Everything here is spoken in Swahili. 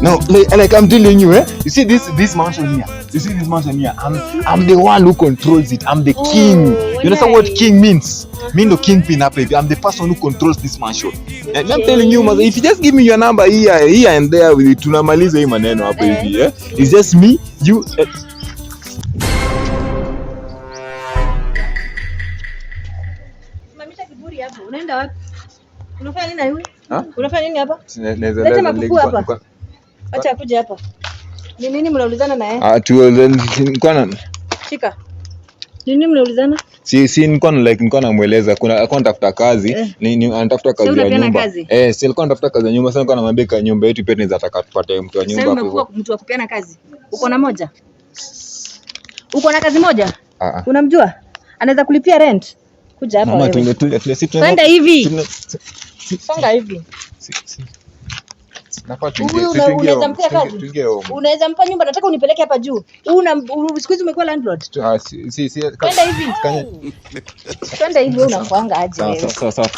No, like I'm telling you, you see this mansion here. You see this mansion here. I'm the one who controls it. I'm the king. You understand what king means? Me no kingpin happy. I'm the person who controls this mansion. And I'm telling you, if you just give me your number here and there with it, tunamaliza hii maneno hapo hivi, It's just me, you. Mamisha kiburi hapo. Unaenda wapi? Unafanya nini na yule? Unafanya nini hapa? Leta makuku hapa. Acha akuje hapa. Ni nini mnaulizana naye? Shika. Ni nini mnaulizana? Si nilikuwa namueleza kuna tafuta kazi, anatafuta kazi ya nyumba. Si alikuwa anatafuta kazi ya nyumba, sasa nilikuwa namwambia nyumba yetu pia tunaweza taka tupate mtu wa nyumba hapo hivyo. Sasa mtu wa kupeana kazi. Uko na moja? Uko na kazi moja? Unamjua? Anaweza kulipia rent. Kuja hapa wewe. Mama twende hivi. Songa hivi. Unaweza mpa kazi? Unaweza mpa nyumba, nataka unipeleke hapa juu. Siku hizi umekuwa landlord. Si. Twende hivi. Twende hivi unakuanga aje wewe? Sawa.